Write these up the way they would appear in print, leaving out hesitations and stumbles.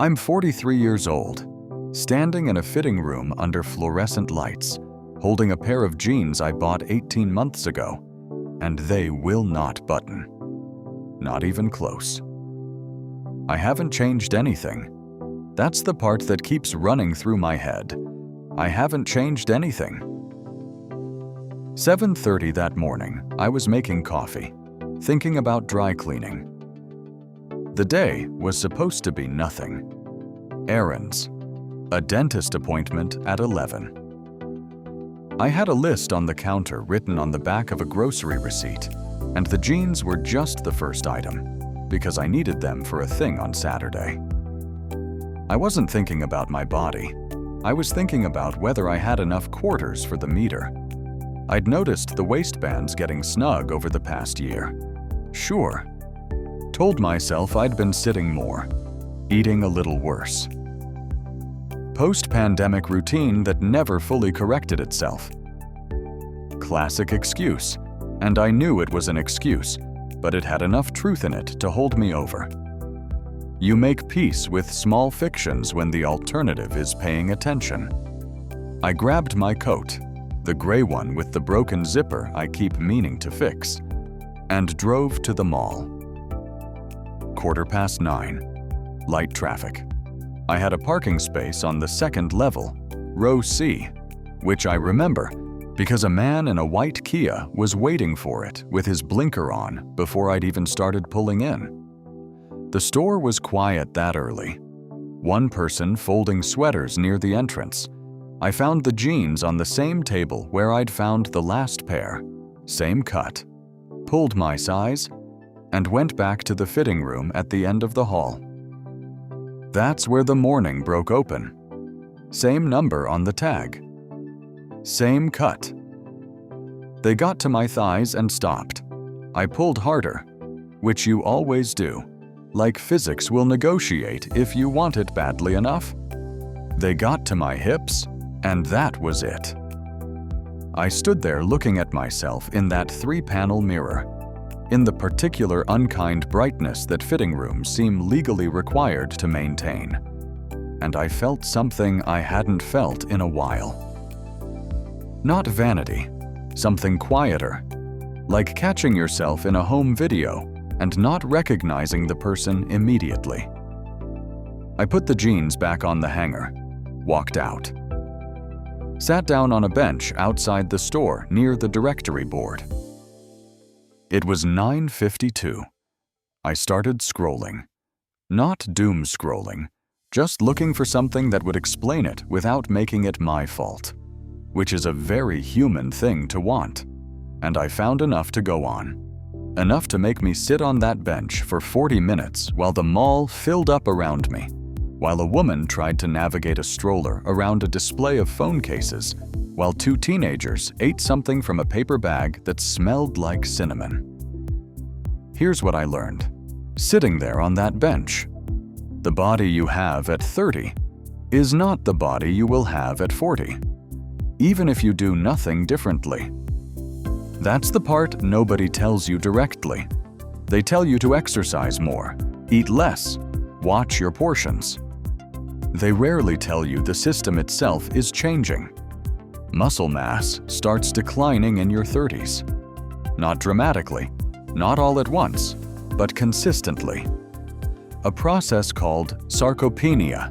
I'm 43 years old, standing in a fitting room under fluorescent lights, holding a pair of jeans I bought 18 months ago, and they will not button. Not even close. I haven't changed anything. That's the part that keeps running through my head. I haven't changed anything. 7:30 that morning, I was making coffee, thinking about dry cleaning. The day was supposed to be nothing. Errands. A dentist appointment at 11. I had a list on the counter written on the back of a grocery receipt, and the jeans were just the first item, because I needed them for a thing on Saturday. I wasn't thinking about my body. I was thinking about whether I had enough quarters for the meter. I'd noticed the waistbands getting snug over the past year. Sure. Told myself I'd been sitting more, eating a little worse. Post-pandemic routine that never fully corrected itself. Classic excuse, and I knew it was an excuse, but it had enough truth in it to hold me over. You make peace with small fictions when the alternative is paying attention. I grabbed my coat, the gray one with the broken zipper I keep meaning to fix, and drove to the mall. 9:15. Light traffic. I had a parking space on the second level, row C, which I remember because a man in a white Kia was waiting for it with his blinker on before I'd even started pulling in. The store was quiet that early. One person folding sweaters near the entrance. I found the jeans on the same table where I'd found the last pair, same cut, pulled my size, and went back to the fitting room at the end of the hall. That's where the morning broke open. Same number on the tag. Same cut. They got to my thighs and stopped. I pulled harder, which you always do, like physics will negotiate if you want it badly enough. They got to my hips, and that was it. I stood there looking at myself in that 3-panel mirror, in the particular unkind brightness that fitting rooms seem legally required to maintain. And I felt something I hadn't felt in a while. Not vanity, something quieter, like catching yourself in a home video and not recognizing the person immediately. I put the jeans back on the hanger, walked out. Sat down on a bench outside the store near the directory board. It was 9:52. I started scrolling. Not doom scrolling, just looking for something that would explain it without making it my fault, which is a very human thing to want. And I found enough to go on. Enough to make me sit on that bench for 40 minutes while the mall filled up around me, while a woman tried to navigate a stroller around a display of phone cases, while 2 teenagers ate something from a paper bag that smelled like cinnamon. Here's what I learned. Sitting there on that bench, the body you have at 30 is not the body you will have at 40, even if you do nothing differently. That's the part nobody tells you directly. They tell you to exercise more, eat less, watch your portions. They rarely tell you the system itself is changing. Muscle mass starts declining in your 30s. Not dramatically, not all at once, but consistently. A process called sarcopenia,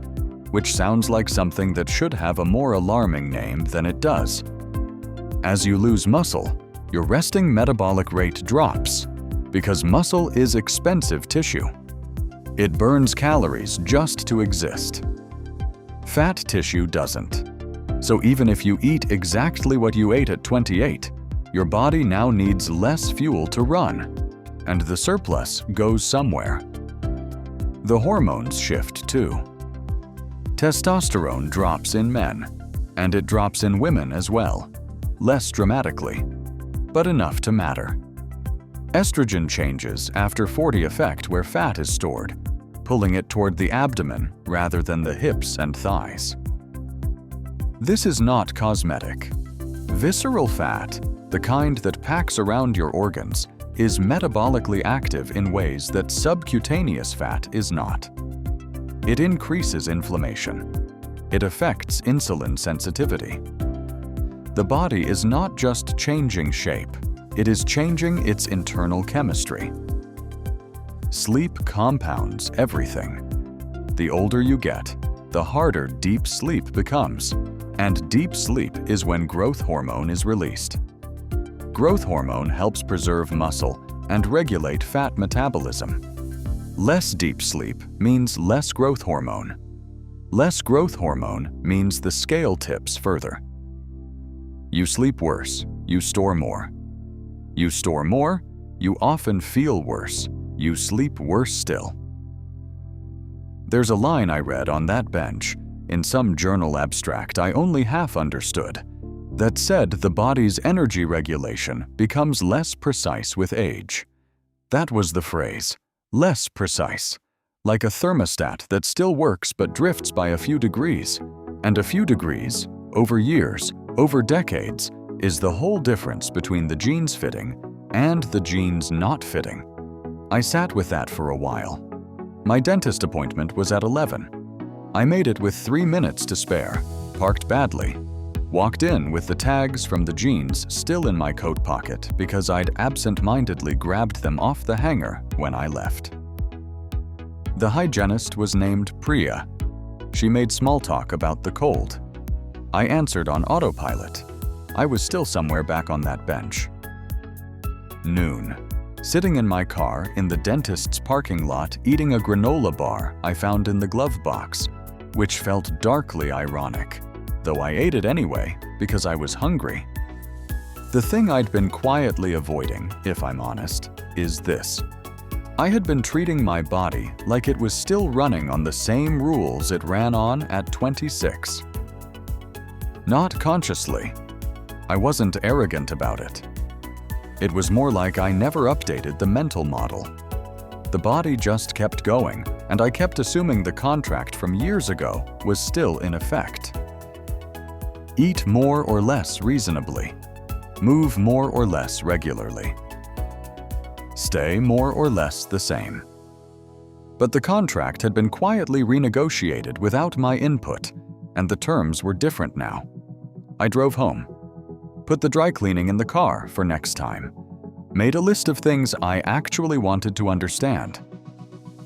which sounds like something that should have a more alarming name than it does. As you lose muscle, your resting metabolic rate drops because muscle is expensive tissue. It burns calories just to exist. Fat tissue doesn't. So even if you eat exactly what you ate at 28, your body now needs less fuel to run, and the surplus goes somewhere. The hormones shift too. Testosterone drops in men, and it drops in women as well, less dramatically, but enough to matter. Estrogen changes after 40 affect where fat is stored, pulling it toward the abdomen rather than the hips and thighs. This is not cosmetic. Visceral fat, the kind that packs around your organs, is metabolically active in ways that subcutaneous fat is not. It increases inflammation. It affects insulin sensitivity. The body is not just changing shape, it is changing its internal chemistry. Sleep compounds everything. The older you get, the harder deep sleep becomes, and deep sleep is when growth hormone is released. Growth hormone helps preserve muscle and regulate fat metabolism. Less deep sleep means less growth hormone. Less growth hormone means the scale tips further. You sleep worse, you store more. You store more, you often feel worse, you sleep worse still. There's a line I read on that bench, in some journal abstract I only half understood, that said the body's energy regulation becomes less precise with age. That was the phrase, less precise, like a thermostat that still works but drifts by a few degrees. And a few degrees, over years, over decades, is the whole difference between the jeans fitting and the jeans not fitting. I sat with that for a while. My dentist appointment was at 11. I made it with 3 minutes to spare, parked badly, walked in with the tags from the jeans still in my coat pocket because I'd absent-mindedly grabbed them off the hanger when I left. The hygienist was named Priya. She made small talk about the cold. I answered on autopilot. I was still somewhere back on that bench. Noon. Sitting in my car in the dentist's parking lot eating a granola bar I found in the glove box, which felt darkly ironic, though I ate it anyway because I was hungry. The thing I'd been quietly avoiding, if I'm honest, is this. I had been treating my body like it was still running on the same rules it ran on at 26. Not consciously. I wasn't arrogant about it. It was more like I never updated the mental model. The body just kept going, and I kept assuming the contract from years ago was still in effect. Eat more or less reasonably. Move more or less regularly. Stay more or less the same. But the contract had been quietly renegotiated without my input, and the terms were different now. I drove home. Put the dry cleaning in the car for next time. Made a list of things I actually wanted to understand.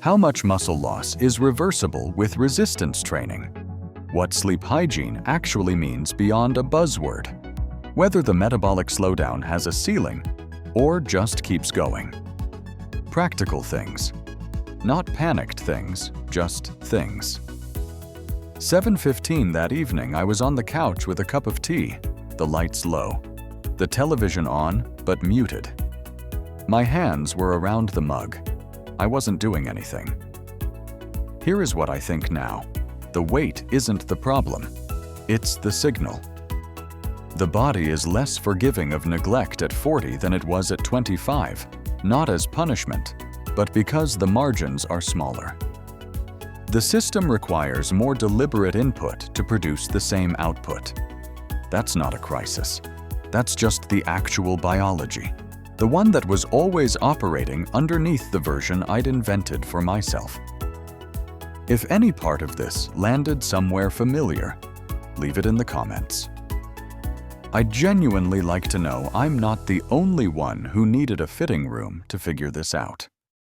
How much muscle loss is reversible with resistance training? What sleep hygiene actually means beyond a buzzword? Whether the metabolic slowdown has a ceiling or just keeps going. Practical things. Not panicked things, just things. 7:15 that evening, I was on the couch with a cup of tea, the lights low, the television on but muted. My hands were around the mug. I wasn't doing anything. Here is what I think now. The weight isn't the problem. It's the signal. The body is less forgiving of neglect at 40 than it was at 25, not as punishment, but because the margins are smaller. The system requires more deliberate input to produce the same output. That's not a crisis. That's just the actual biology, the one that was always operating underneath the version I'd invented for myself. If any part of this landed somewhere familiar, leave it in the comments. I'd genuinely like to know I'm not the only one who needed a fitting room to figure this out.